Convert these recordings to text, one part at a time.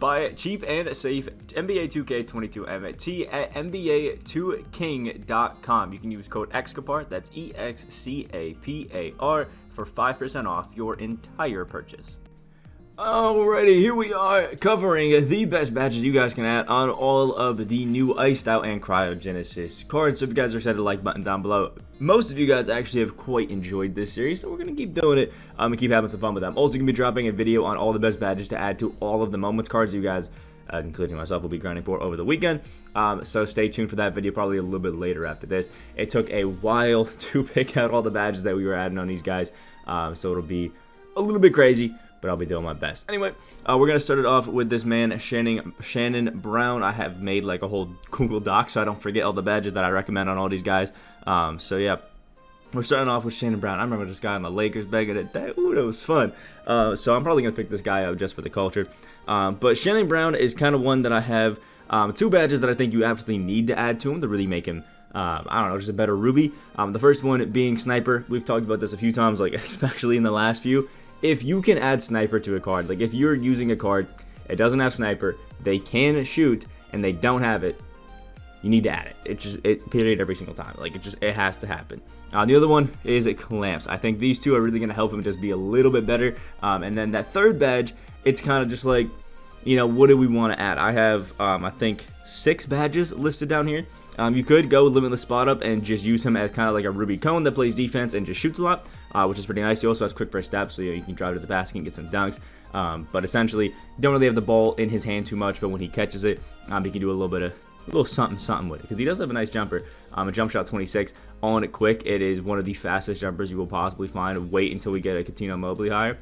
Buy cheap and safe NBA 2K22 MT at NBA2King.com. You can use code Excapar, that's EXCAPAR, for 5% off your entire purchase. Alrighty, here we are covering the best badges you guys can add on all of the new Iced Out and Cryogenesis cards. So if you guys are excited, the like button down below. Most of you guys actually have quite enjoyed this series, so we're going to keep doing it and keep having some fun with them. Also going to be dropping a video on all the best badges to add to all of the Moments cards you guys, including myself, will be grinding for over the weekend. So stay tuned for that video probably a little bit later after this. It took a while to pick out all the badges that we were adding on these guys, so it'll be a little bit crazy, but I'll be doing my best. Anyway, we're going to start it off with this man, Shannon Brown. I have made like a whole Google Doc so I don't forget all the badges that I recommend on all these guys. So yeah, we're starting off with Shannon Brown. I remember this guy on the Lakers back in the day. Ooh, that was fun. So I'm probably going to pick this guy up just for the culture. But Shannon Brown is kind of one that I have two badges that I think you absolutely need to add to him to really make him, I don't know, just a better Ruby. The first one being Sniper. We've talked about this a few times, like especially in the last few. If you can add Sniper to a card, like if you're using a card, it doesn't have Sniper, they can shoot, and they don't have it, you need to add it. It period every single time. Like it has to happen. The other one is Clamps. I think these two are really going to help him just be a little bit better. And then that third badge, it's kind of just like, you know, what do we want to add? I have, I think, 6 badges listed down here. You could go Limitless Spot Up and just use him as kind of like a Ruby Cone that plays defense and just shoots a lot, which is pretty nice. He also has quick first step, so you can drive to the basket and get some dunks. But essentially, don't really have the ball in his hand too much, but when he catches it, he can do a little something with it, because he does have a nice jumper. A jump shot 26 on it quick. It is one of the fastest jumpers you will possibly find. Wait until we get a Coutinho Mobley higher.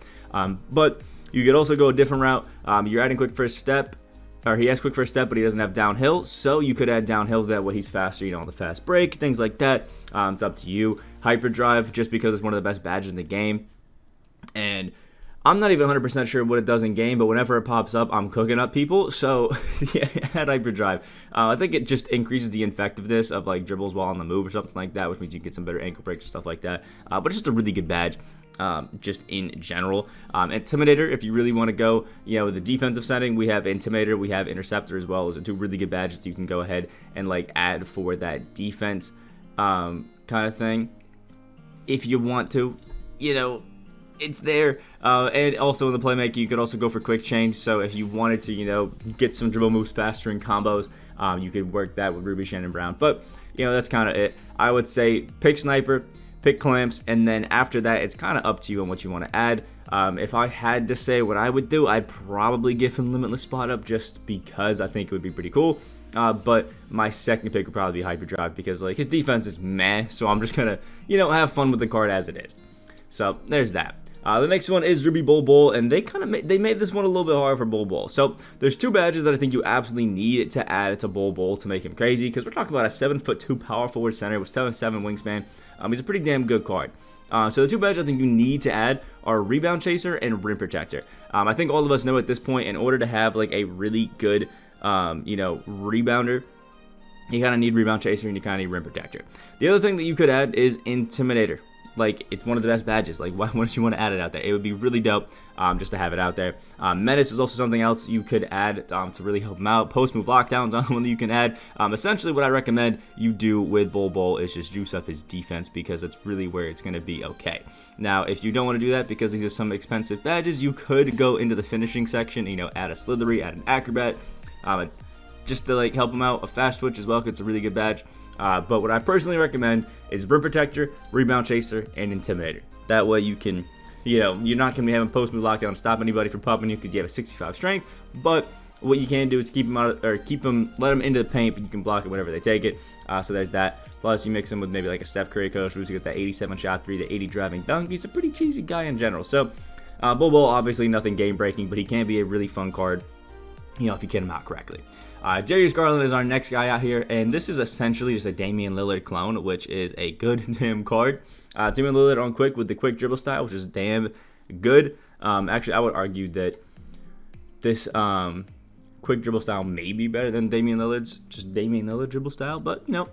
But you could also go a different route. You're adding quick first step. Or he has quick first step, but he doesn't have downhill, so you could add downhill. That way he's faster, you know, on the fast break, things like that. It's up to you. Hyperdrive, just because it's one of the best badges in the game, and I'm not even 100% sure what it does in game, but whenever it pops up, I'm cooking up people. So yeah, add Hyperdrive. I think it just increases the effectiveness of like dribbles while on the move or something like that, which means you get some better ankle breaks and stuff like that. But it's just a really good badge. Just in general. Intimidator, if you really want to go, you know, the defensive setting, we have Intimidator, we have Interceptor as well. Those are two really good badges you can go ahead and like add for that defense kind of thing. If you want to, you know, it's there. And also in the playmaking, you could also go for quick change. So if you wanted to, you know, get some dribble moves faster in combos, you could work that with Ruby Shannon Brown. But, you know, that's kind of it. I would say pick Sniper, pick Clamps, and then after that, it's kind of up to you on what you want to add. If I had to say what I would do, I'd probably give him Limitless Spot Up just because I think it would be pretty cool. But my second pick would probably be Hyperdrive because like his defense is meh, so I'm just gonna, you know, have fun with the card as it is. So there's that. The next one is Ruby Bol, and they made this one a little bit hard for Bol. So there's two badges that I think you absolutely need to add to Bol to make him crazy, because we're talking about a 7'2" power forward center with 7'7" wingspan. He's a pretty damn good card. So the two badges I think you need to add are Rebound Chaser and Rim Protector. I think all of us know at this point, in order to have like a really good, you know, rebounder, you kind of need Rebound Chaser and you kind of need Rim Protector. The other thing that you could add is Intimidator. Like, it's one of the best badges. Like, why wouldn't you want to add it out there? It would be really dope just to have it out there. Menace is also something else you could add to really help him out. Post-move lockdowns on one that you can add. Essentially, what I recommend you do with Bol is just juice up his defense, because that's really where it's going to be okay. Now, if you don't want to do that because these are some expensive badges, you could go into the finishing section, you know, add a Slithery, add an Acrobat, just to like help him out. A Fast Switch as well, because it's a really good badge. But what I personally recommend is Rim Protector, Rebound Chaser, and Intimidator. That way you can, you know, you're not going to be having post-move lockdown to stop anybody from popping you because you have a 65 strength. But what you can do is keep them out, or let them into the paint, but you can block it whenever they take it. So there's that. Plus you mix him with maybe like a Steph Curry coach, who's got that 87 shot 3, the 80 driving dunk. He's a pretty cheesy guy in general. So Bol obviously nothing game breaking, but he can be a really fun card, you know, if you get him out correctly. Darius Garland is our next guy out here, and this is essentially just a Damian Lillard clone, which is a good damn card. Damian Lillard on quick with the quick dribble style, which is damn good. Actually, I would argue that this quick dribble style may be better than Damian Lillard's just Damian Lillard dribble style, but you know,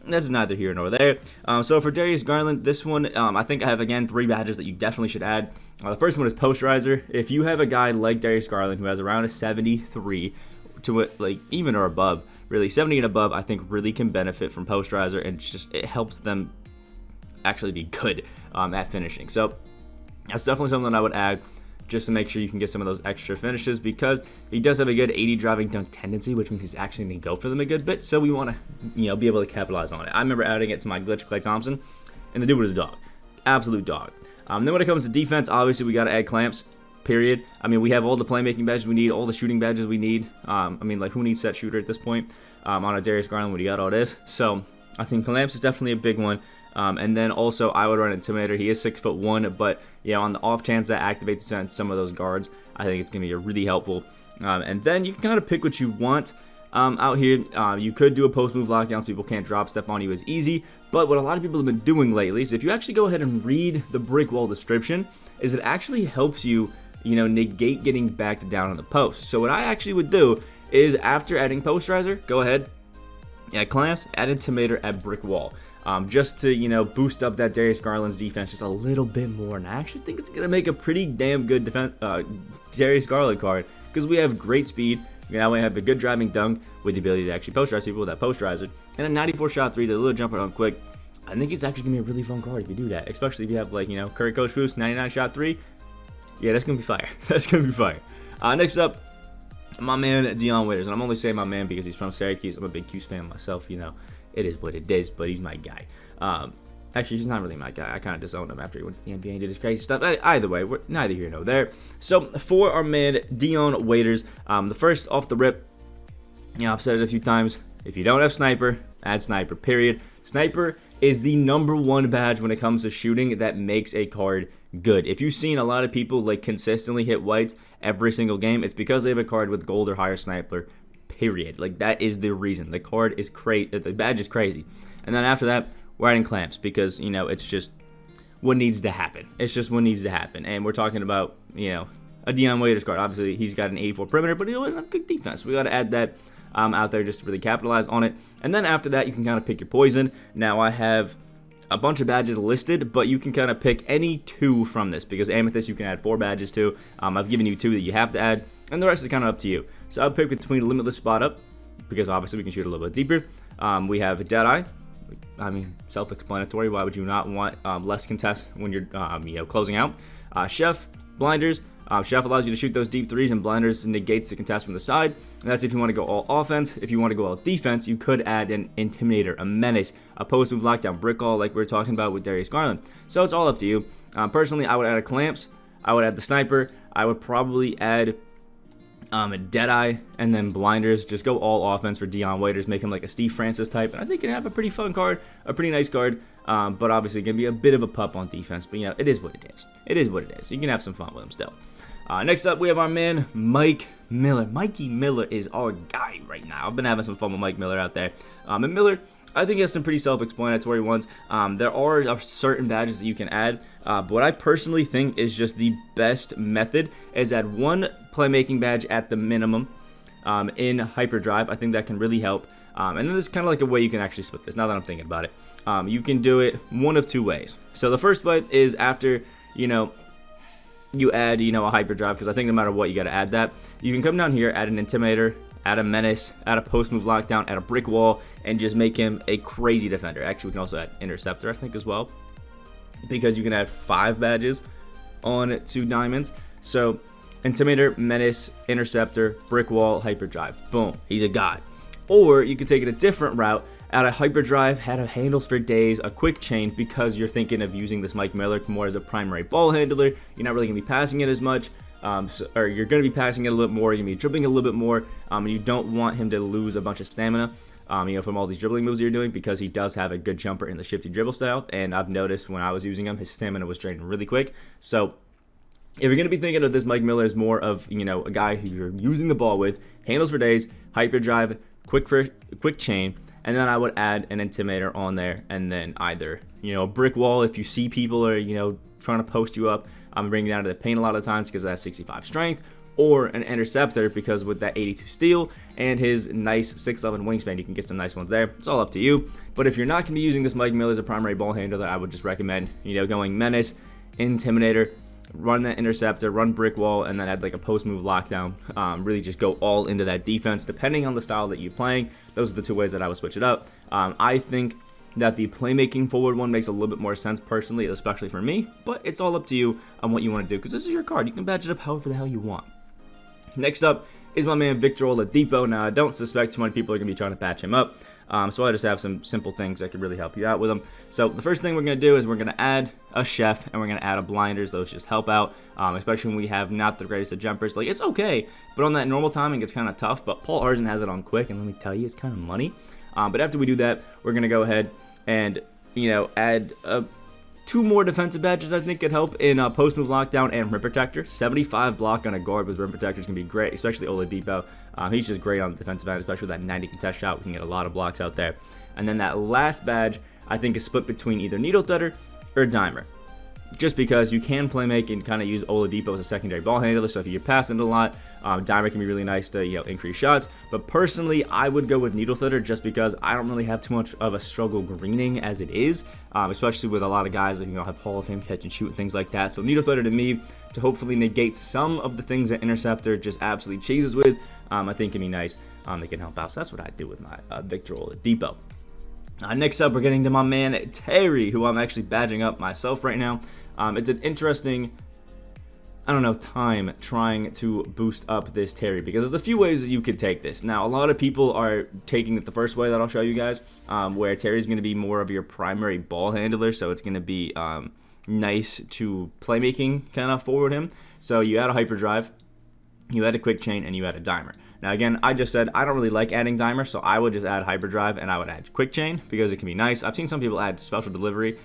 that's neither here nor there. So for Darius Garland, this one, I think I have, again, 3 badges that you definitely should add. The first one is Posterizer. If you have a guy like Darius Garland who has around a 73 to it, like even or above, really 70 and above, I think really can benefit from Posterizer, and it helps them actually be good at finishing. So that's definitely something I would add, just to make sure you can get some of those extra finishes, because he does have a good 80 driving dunk tendency, which means he's actually going to go for them a good bit. So we want to, be able to capitalize on it. I remember adding it to my glitch Klay Thompson, and the dude was a dog, absolute dog. Then when it comes to defense, obviously we got to add clamps. Period. I mean, we have all the playmaking badges we need, all the shooting badges we need. I mean, like, who needs set shooter at this point on a Darius Garland when you got all this? So I think clamps is definitely a big one. And then also I would run Intimidator. He is 6'1", but on the off chance that activates some of those guards, I think it's going to be really helpful. And then you can kind of pick what you want out here. You could do a post move lockdown so people can't drop step on you as easy. But what a lot of people have been doing lately is, if you actually go ahead and read the brick wall description, is it actually helps you negate getting backed down on the post. So what I actually would do is, after adding Posterizer, go ahead, add clamps, add Intimidator, add brick wall. Just to, boost up that Darius Garland's defense just a little bit more. And I actually think it's going to make a pretty damn good Darius Garland card, because we have great speed. Now we have a good driving dunk with the ability to actually posterize people with that Posterizer, and a 94 shot 3, the little jumper on quick. I think it's actually going to be a really fun card if you do that, especially if you have, like, Curry Coach Boost, 99 shot 3. Yeah, that's going to be fire. That's going to be fire. Next up, my man Dion Waiters. And I'm only saying my man because he's from Syracuse. I'm a big Cuse fan myself, It is what it is, but he's my guy. Actually, he's not really my guy. I kind of disowned him after he went to the NBA and did his crazy stuff. Either way, we're neither here nor there. So for our man Dion Waiters, the first off the rip, I've said it a few times. If you don't have Sniper, add Sniper, period. Sniper is the #1 badge when it comes to shooting that makes a card good. If you've seen a lot of people consistently hit whites every single game, it's because they have a card with gold or higher Sniper, period. That is the reason. The card is crazy. The badge is crazy. And then after that, we're adding clamps, because it's just what needs to happen. It's just what needs to happen. And we're talking about a Dion Waiters card. Obviously, he's got an 84 perimeter, but he has good defense. We got to add that out there just to really capitalize on it. And then after that, you can kind of pick your poison. Now I have a bunch of badges listed, but you can kind of pick any 2 from this, because Amethyst you can add 4 badges to. I've given you 2 that you have to add, and the rest is kind of up to you. So I'll pick between Limitless Spot Up, because obviously we can shoot a little bit deeper. We have Deadeye. I mean, self-explanatory. Why would you not want less contest when you're closing out? Chef, Blinders. Chef allows you to shoot those deep threes, and Blinders negates the contest from the side. And that's if you want to go all offense. If you want to go all defense, you could add an Intimidator, a Menace, a post move lockdown, brick all, like we were talking about with Darius Garland. So it's all up to you. Personally, I would add a Clamps. I would add the Sniper. I would probably add a Deadeye, and then Blinders. Just go all offense for Dion Waiters. Make him like a Steve Francis type, and I think you can have a pretty fun card, a pretty nice card. But obviously, it can be a bit of a pup on defense. But it is what it is. It is what it is. You can have some fun with him still. Next up, we have our man Mike Miller. Mikey Miller is our guy right now. I've been having some fun with Mike Miller out there. And Miller, I think, has some pretty self-explanatory ones. There are certain badges that you can add. But what I personally think is just the best method is add 1 playmaking badge at the minimum in Hyperdrive. I think that can really help. And then there's kind of like a way you can actually split this, now that I'm thinking about it. You can do it one of 2 ways. So the first way is after, you add, a Hyperdrive, because I think no matter what, you got to add that. You can come down here, add an Intimidator, add a Menace, add a post move lockdown, add a brick wall, and just make him a crazy defender. Actually, we can also add Interceptor, I think, as well, because you can add 5 badges on 2 diamonds. So Intimidator, Menace, Interceptor, brick wall, Hyperdrive. Boom, he's a god. Or you could take it a different route, add a Hyperdrive, add a Handles for Days, a quick chain, because you're thinking of using this Mike Miller more as a primary ball handler. You're not really going to be passing it as much, or you're going to be passing it a little more, you're going to be dribbling a little bit more, and you don't want him to lose a bunch of stamina, from all these dribbling moves you're doing, because he does have a good jumper in the shifty dribble style, and I've noticed when I was using him, his stamina was draining really quick. So if you're going to be thinking of this Mike Miller as more of, a guy who you're using the ball with, Handles for Days, Hyperdrive, quick chain, and then I would add an Intimidator on there, and then either, brick wall if you see people are, trying to post you up. I'm bringing it down to the paint a lot of times because of that 65 strength, or an interceptor, because with that 82 steal and his nice 6'11 wingspan, you can get some nice ones there. It's all up to you. But if you're not going to be using this Mike Miller as a primary ball handler, I would just recommend, going Menace, Intimidator, run that interceptor, run brick wall, and then add like a post move lockdown. Really just go all into that defense, depending on the style that you're playing. Those are the two ways that I would switch it up. I think that the playmaking forward one makes a little bit more sense personally, especially for me, but it's all up to you on what you want to do, because this is your card. You can badge it up however the hell you want. Next up is my man Victor Oladipo. Now, I don't suspect too many people are going to be trying to patch him up, so I just have some simple things that could really help you out with him. So the first thing we're going to do is we're going to add a chef, and we're going to add a blinders. Those just help out, especially when we have not the greatest of jumpers. Like, it's okay, but on that normal timing, it's kind of tough, but Paul Arzen has it on quick, and let me tell you, it's kind of money. But after we do that, we're going to go ahead and, add 2 more defensive badges I think could help in post move lockdown and rim protector. 75 block on a guard with rim protector is going to be great, especially Oladipo. He's just great on the defensive end, especially with that 90 contest shot. We can get a lot of blocks out there. And then that last badge I think is split between either needle threader or dimer, just because you can play make and kind of use Oladipo as a secondary ball handler. So if you're passing it a lot, dimer can be really nice to increase shots. But personally, I would go with needle threader, just because I don't really have too much of a struggle greening as it is, especially with a lot of guys that have Hall of Fame catch and shoot and things like that. So needle threader to me, to hopefully negate some of the things that interceptor just absolutely cheeses with, I think can be nice. They can help out. So that's what I do with my Victor Oladipo. Next up, we're getting to my man teir, who I'm actually badging up myself right now. It's an interesting, time trying to boost up this teir, because there's a few ways that you could take this. Now, a lot of people are taking it the first way that I'll show you guys, where teir is going to be more of your primary ball handler, so it's going to be nice to playmaking kind of forward him. So you add a hyperdrive, you add a quick chain, and you add a dimer. Now again, I just said I don't really like adding dimer, so I would just add hyperdrive and I would add quick chain because it can be nice. I've seen some people add special delivery.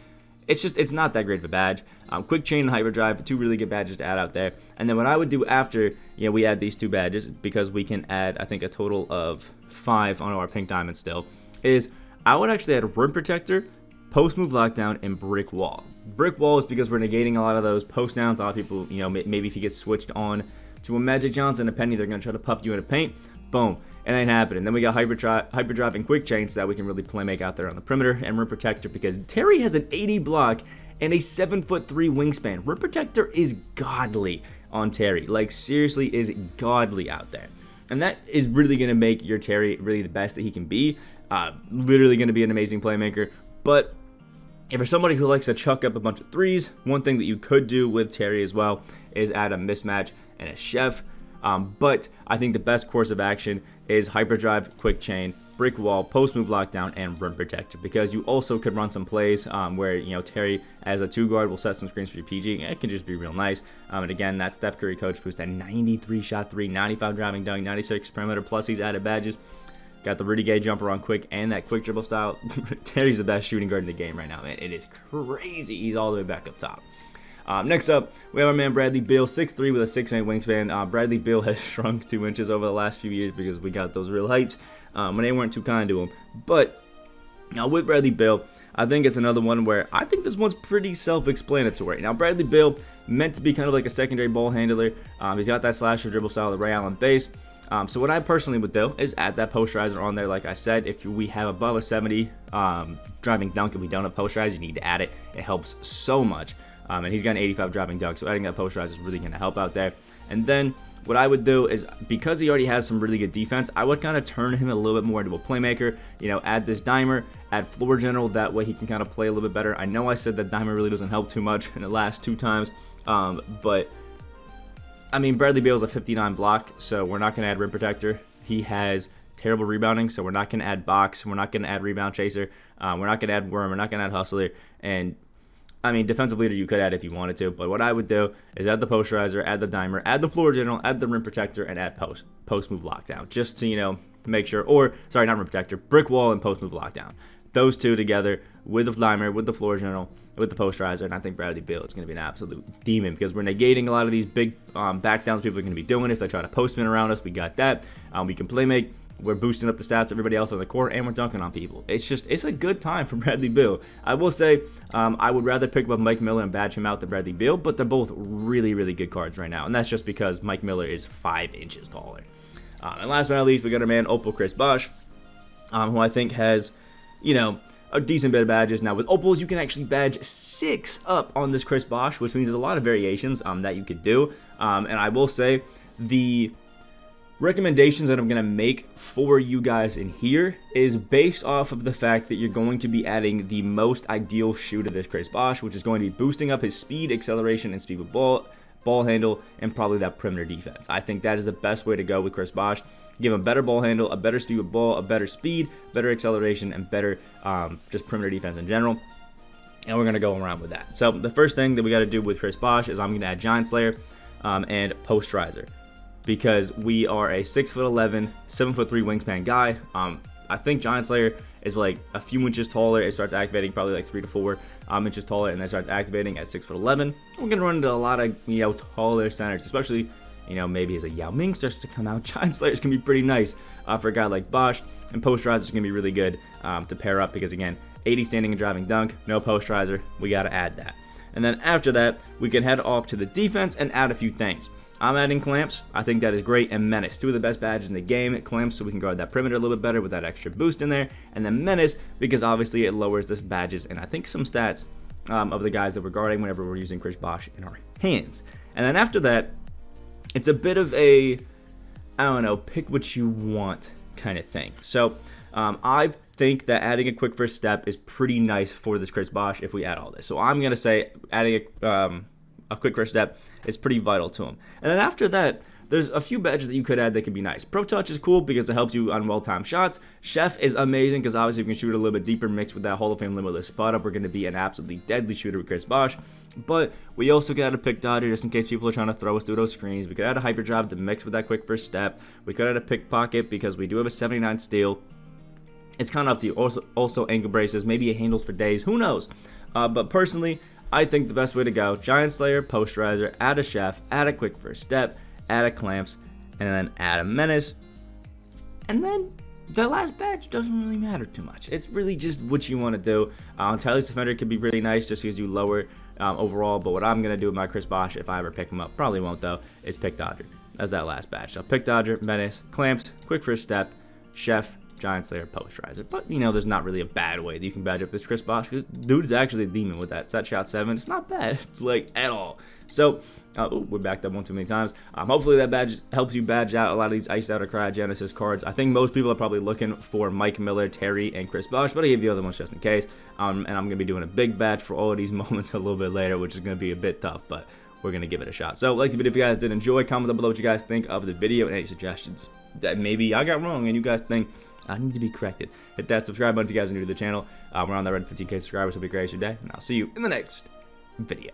It's not that great of a badge. Quick chain and hyperdrive, 2 really good badges to add out there. And then what I would do after we add these 2 badges, because we can add I think a total of 5 on our pink diamond still, is I would actually add rim protector, post move lockdown, and brick wall. Brick wall is because we're negating a lot of those post downs. A lot of people, maybe if you get switched on to a Magic Johnson, a Penny, they're going to try to pup you in a paint. Boom. It ain't happening. Then we got hyperdrive and quick chain, so that we can really play make out there on the perimeter, and rim protector, because teir has an 80 block and a 7'3" wingspan. Rim protector is godly on teir. Like, seriously is godly out there. And that is really going to make your teir really the best that he can be. Literally going to be an amazing playmaker. But if you're somebody who likes to chuck up a bunch of threes, one thing that you could do with teir as well is add a mismatch and a chef. But I think the best course of action is hyperdrive, quick chain, brick wall, post move lockdown, and rim protector, because you also could run some plays where teir as a 2 guard will set some screens for your PG. It can just be real nice. And again, that Steph Curry coach boost, that 93 shot 3, 95 driving dunk, 96 perimeter, plus he's added badges. Got the Rudy Gay jumper on quick and that quick dribble style. teir's the best shooting guard in the game right now, man. It is crazy. He's all the way back up top. Next up, we have our man Bradley Beal, 6'3" with a 6'8" wingspan. Bradley Beal has shrunk 2 inches over the last few years because we got those real heights when they weren't too kind to him. But now with Bradley Beal, I think it's another one where I think this one's pretty self-explanatory. Now, Bradley Beal, meant to be kind of like a secondary ball handler. He's got that slasher dribble style, the Ray Allen base. So what I personally would do is add that posterizer on there. Like I said, if we have above a 70 driving dunk and we don't have posterizer, you need to add it. It helps so much. And he's got an 85 driving dunk, so adding that posterizer is really going to help out there. And then what I would do is, because he already has some really good defense, I would kind of turn him a little bit more into a playmaker. Add this dimer, add floor general. That way he can kind of play a little bit better. I know I said that dimer really doesn't help too much in the last 2 times, but I mean, Bradley Beal is a 59 block, so we're not going to add rim protector. He has terrible rebounding, so we're not going to add box. We're not going to add rebound chaser. We're not going to add worm. We're not going to add hustler. And I mean, defensive leader you could add if you wanted to, but what I would do is add the posterizer, add the dimer, add the floor general, add the rim protector, and add post move lockdown, just to make sure. Or sorry, not rim protector, brick wall and post move lockdown. Those 2 together with the dimer, with the floor general, with the posterizer, and I think Bradley Beal is going to be an absolute demon, because we're negating a lot of these big back downs people are going to be doing if they try to post spin around us. We got that. We can play make. we're boosting up the stats of everybody else on the court, and we're dunking on people. It's a good time for Bradley Beal. I will say I would rather pick up Mike Miller and badge him out than Bradley Beal, but they're both really, really good cards right now, and that's just because Mike Miller is 5 inches taller. And last but not least, we got our man Opal Chris Bosh, who I think has, a decent bit of badges. Now with opals, you can actually badge 6 up on this Chris Bosh, which means there's a lot of variations that you could do. And I will say the recommendations that I'm going to make for you guys in here is based off of the fact that you're going to be adding the most ideal shoe to this Chris Bosh, which is going to be boosting up his speed, acceleration, and speed with ball handle, and probably that perimeter defense. I think that is the best way to go with Chris Bosh. Give him a better ball handle, a better speed with ball, a better speed, better acceleration, and better just perimeter defense in general. And we're going to go around with that. So the first thing that we got to do with Chris Bosh is I'm going to add Giant Slayer and Posterizer, because we are a 6'11", 7'3" wingspan guy. I think Giant Slayer is like a few inches taller. It starts activating probably like 3 to 4 inches taller, and then starts activating at 6'11". We're gonna run into a lot of taller centers, especially maybe as a Yao Ming starts to come out. Giant Slayer is gonna be pretty nice for a guy like Bosh, and Posterizer is gonna be really good to pair up, because again, 80 standing and driving dunk, no Posterizer. We gotta add that, and then after that we can head off to the defense and add a few things. I'm adding Clamps. I think that is great, and Menace. 2 of the best badges in the game. Clamps, so we can guard that perimeter a little bit better with that extra boost in there. And then Menace, because obviously it lowers this badges and I think some stats of the guys that we're guarding whenever we're using Chris Bosh in our hands. And then after that, it's a bit of a, pick what you want kind of thing. So I think that adding a quick first step is pretty nice for this Chris Bosh if we add all this. So I'm going to say adding a quick first step is pretty vital to him. And then after that, there's a few badges that you could add that could be nice. Pro Touch is cool because it helps you on well-timed shots. Chef is amazing because obviously you can shoot a little bit deeper mixed with that Hall of Fame limitless spot up. We're going to be an absolutely deadly shooter with Chris Bosh. But we also could add a pick dodger just in case people are trying to throw us through those screens. We could add a hyperdrive to mix with that quick first step. We could add a pickpocket because we do have a 79 steal. It's kind of up to you. Also ankle braces, maybe it handles for days. Who knows? But personally, I think the best way to go, Giant Slayer, Posterizer, add a Chef, add a quick first step, add a Clamps, and then add a Menace. And then the last badge doesn't really matter too much. It's really just what you want to do. Tireless Defender could be really nice just because you lower overall, but what I'm going to do with my Chris Bosh, if I ever pick him up, probably won't though, is Pick Dodger as that last badge. So Pick Dodger, Menace, Clamps, quick first step, Chef, Giant Slayer, Posterizer. But there's not really a bad way that you can badge up this Chris Bosh, because dude is actually a demon with that set shot 7. It's not bad, like at all. So we're backed up one too many times. Hopefully that badge helps you badge out a lot of these iced out or cryogenesis cards. I think most people are probably looking for Mike Miller, Teir, and Chris Bosh, but I gave the other ones just in case. And I'm gonna be doing a big badge for all of these moments a little bit later, which is gonna be a bit tough, but we're gonna give it a shot. So like the video if you guys did enjoy. Comment down below what you guys think of the video and any suggestions that maybe I got wrong and you guys think I need to be corrected. Hit that subscribe button if you guys are new to the channel. We're on that red 15K subscribers, so be great today, and I'll see you in the next video.